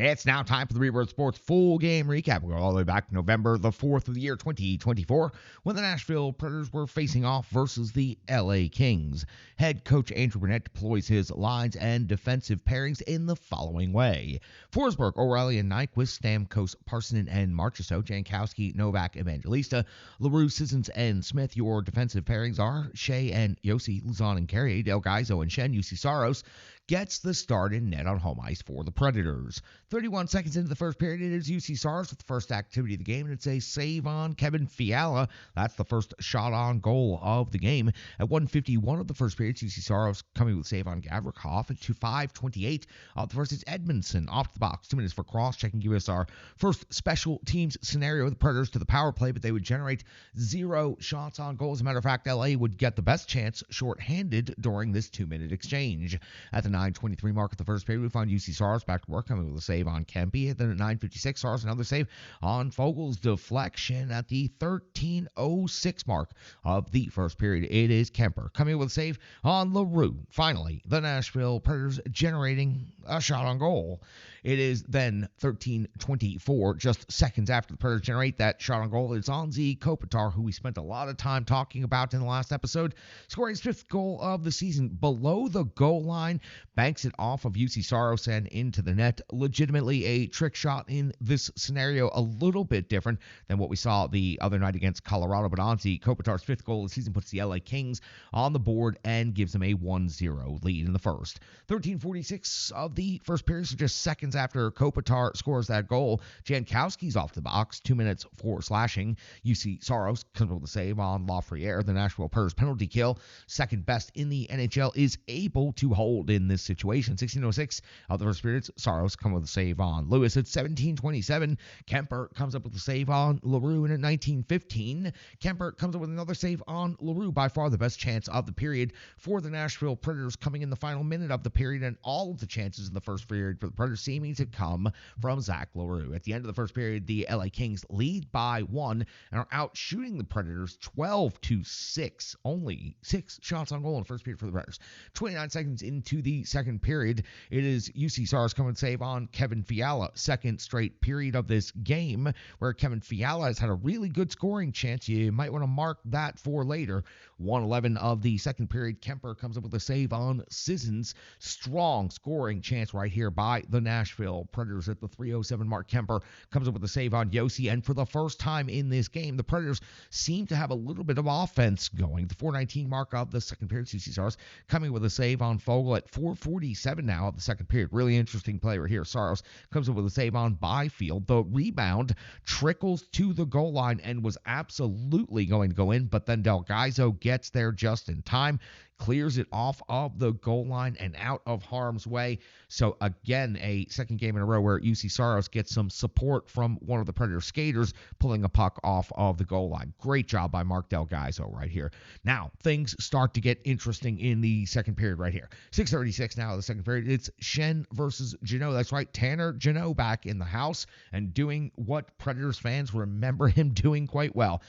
It's now time for the Rebirth Sports full game recap. We go all the way back to November the 4th of the year 2024 when the Nashville Predators were facing off versus the LA Kings. Head coach Andrew Burnett deploys his lines and defensive pairings in the following way. Forsberg, O'Reilly, and Nyquist, Stamkos, Parsonen, and Marchessault, Jankowski, Novak, Evangelista, LaRue, Sissons, and Smith. Your defensive pairings are Shea and Yossi, Luzon and Carrier, Del Gaizo and Shen. UC Saros gets the start in net on home ice for the Predators. 31 seconds into the first period, it is UC Saros with the first activity of the game, and it's a save on Kevin Fiala. That's the first shot on goal of the game. At 1:51 of the first period, UC Saros coming with a save on Gavrikov. At 5:28 of the first, it's Edmondson off the box. 2 minutes for cross-checking. Give us our first special teams scenario. The Predators to the power play, but they would generate 0 shots on goal. As a matter of fact, LA would get the best chance shorthanded during this 2-minute exchange. At the 9:23 mark of the first period, we find UC Saros back to work, coming with a save on Kempe. Then at 9:56, Saros another save on Fogel's deflection. At the 13:06 mark of the first period, it is Kemper coming with a save on LaRue. Finally, the Nashville Predators generating a shot on goal. It is then 13:24, just seconds after the Predators generate that shot on goal. It's Anze Kopitar, who we spent a lot of time talking about in the last episode, scoring his 5th goal of the season below the goal line, banks it off of UC Saros and into the net. Legitimately a trick shot in this scenario, a little bit different than what we saw the other night against Colorado, but Anze Kopitar's 5th goal of the season puts the LA Kings on the board and gives them a 1-0 lead in the first. 13:46 of the first period, so just seconds after Kopitar scores that goal, Jankowski's off the box, 2 minutes for slashing. UC Saros comes with a save on Lafreniere. The Nashville Predators penalty kill, second best in the NHL, is able to hold in this situation. 16:06 of the first period, Saros comes with a save on Lewis. At 17:27, Kemper comes up with a save on LaRue. And at 19:15, Kemper comes up with another save on LaRue. By far the best chance of the period for the Nashville Predators, coming in the final minute of the period, and all of the chances in the first period for the Predators seeming to come from Zach LaRue. At the end of the first period, the LA Kings lead by 1 and are out shooting the Predators 12-6. Only 6 shots on goal in the first period for the Predators. 29 seconds into the second period, it is UC Saros coming to save on Kevin Fiala. Second straight period of this game where Kevin Fiala has had a really good scoring chance. You might want to mark that for later. 1:11 of the second period, Kemper comes up with a save on Sissons. Strong scoring chance right here by the Nashville Predators. At the 3:07 mark, Kemper comes up with a save on Yossi, and for the first time in this game, the Predators seem to have a little bit of offense going. The 4:19 mark of the second period, UC Saros coming with a save on Fogel. At 4:47 now of the second period. Really interesting play right here. Saros comes up with a save on Byfield. The rebound trickles to the goal line and was absolutely going to go in, but then Del Gaizo gets there just in time, clears it off of the goal line and out of harm's way. So again, a second game in a row where UC Saros gets some support from one of the Predator skaters, pulling a puck off of the goal line. Great job by Mark Del Gaizo right here. Now, things start to get interesting in the second period right here. 6:36 now of the second period. It's Shen versus Jeannot. That's right, Tanner Jeannot back in the house and doing what Predators fans remember him doing quite well.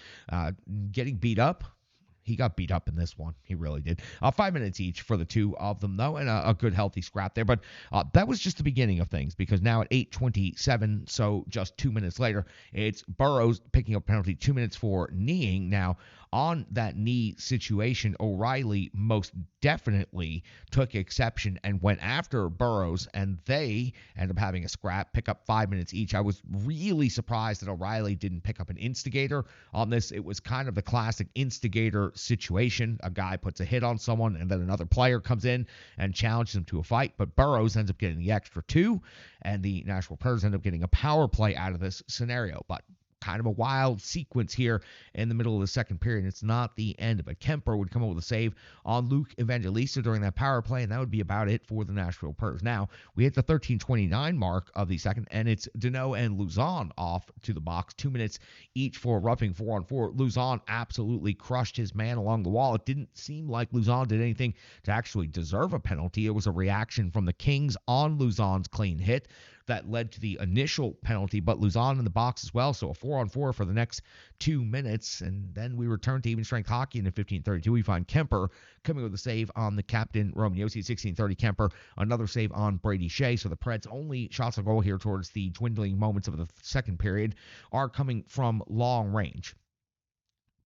Getting beat up. He got beat up in this one. He really did. 5 minutes each for the two of them, though, and a good, healthy scrap there. But that was just the beginning of things, because now at 8:27, so just 2 minutes later, it's Burrows picking up penalty, 2 minutes for kneeing. Now, on that knee situation, O'Reilly most definitely took exception and went after Burrows, and they end up having a scrap, pick up 5 minutes each. I was really surprised that O'Reilly didn't pick up an instigator on this. It was kind of the classic instigator situation. A guy puts a hit on someone, and then another player comes in and challenges him to a fight, but Burrows ends up getting the extra 2, and the Nashville Predators end up getting a power play out of this scenario. But kind of a wild sequence here in the middle of the second period. It's not the end of it. Kemper would come up with a save on Luke Evangelista during that power play, and that would be about it for the Nashville Predators. Now, we hit the 13:29 mark of the second, and it's Deneau and Luzon off to the box. 2 minutes each for roughing 4-on-4. Luzon absolutely crushed his man along the wall. It didn't seem like Luzon did anything to actually deserve a penalty. It was a reaction from the Kings on Luzon's clean hit. that led to the initial penalty, but Luzon in the box as well. So a 4-on-4 for the next 2 minutes. And then we return to even strength hockey, and in 15:32, we find Kemper coming with a save on the captain, Roman Yossi. 16:30, Kemper, another save on Brady Shea. So the Preds' only shots on goal here towards the dwindling moments of the second period are coming from long range.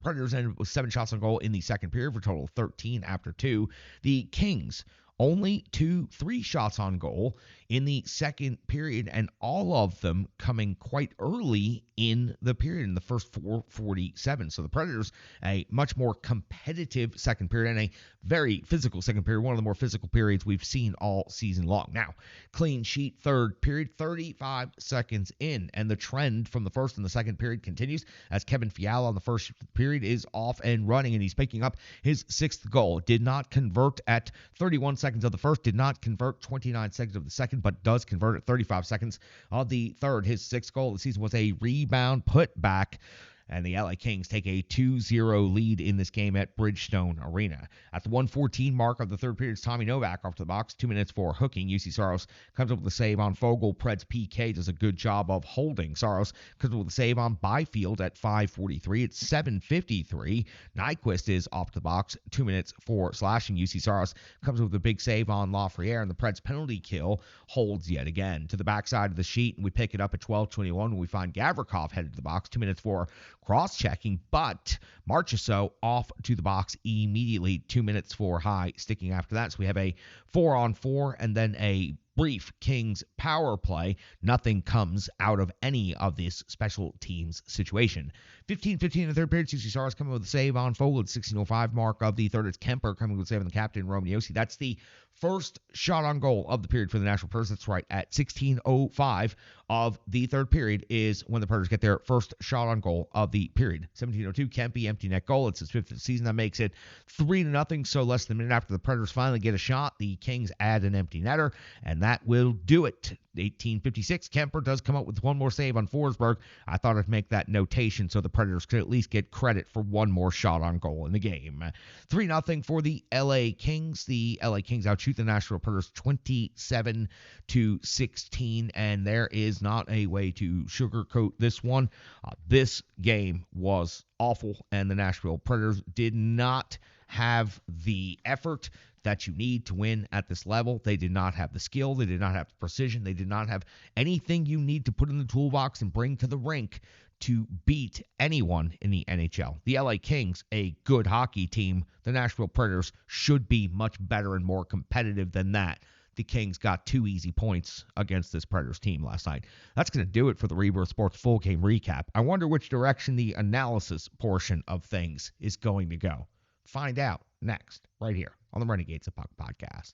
Predators ended with 7 shots on goal in the second period for a total of 13 after 2. The Kings only 3 shots on goal in the second period, and all of them coming quite early in the period, in the first 4:47. So the Predators, a much more competitive second period and a very physical second period, one of the more physical periods we've seen all season long. Now, clean sheet third period, 35 seconds in, and the trend from the first and the second period continues as Kevin Fiala on the first period is off and running, and he's picking up his 6th goal. Did not convert at 31 seconds of the first, did not convert 29 seconds of the second, but does convert at 35 seconds of the third. His 6th goal of the season was a rebound put back, and the LA Kings take a 2-0 lead in this game at Bridgestone Arena. At the 1:14 mark of the third period, Tommy Novak off to the box, 2 minutes for hooking. UC Saros comes up with a save on Fogle. Preds PK does a good job of holding. Saros comes up with a save on Byfield at 5:43. It's 7:53. Nyquist is off the box, 2 minutes for slashing. UC Saros comes up with a big save on Lafreniere, and the Preds penalty kill holds yet again. To the backside of the sheet, and we pick it up at 12:21 when we find Gavrikov headed to the box, 2 minutes for cross-checking, but Marchessault off to the box immediately, 2 minutes for high sticking after that. So we have a 4-on-4 and then a brief Kings power play. Nothing comes out of any of this special teams situation. 15:15 in the third period, UC Saros coming with a save on Fogle at 16:05 mark of the third. It's Kemper coming with a save on the captain, Roman Yossi. That's the first shot on goal of the period for the Nashville Predators. That's right, at 16:05 of the third period is when the Predators get their first shot on goal of the period. 17:02, Kempe, empty net goal. It's his 5th of the season. That makes it 3-0, so less than a minute after the Predators finally get a shot, the Kings add an empty netter, and that will do it. 18:56, Kemper does come up with one more save on Forsberg. I thought I'd make that notation so the Predators could at least get credit for one more shot on goal in the game. 3-0 for the LA Kings. The LA Kings outshoot the Nashville Predators 27-16, and there is not a way to sugarcoat this one. This game was awful, and the Nashville Predators did not have the effort that you need to win at this level. They did not have the skill. They did not have the precision. They did not have anything you need to put in the toolbox and bring to the rink to beat anyone in the NHL. The LA Kings, a good hockey team. The Nashville Predators should be much better and more competitive than that. The Kings got 2 easy points against this Predators team last night. That's going to do it for the Rebirth Sports full game recap. I wonder which direction the analysis portion of things is going to go. Find out next, right here on the Renegades of Puck podcast.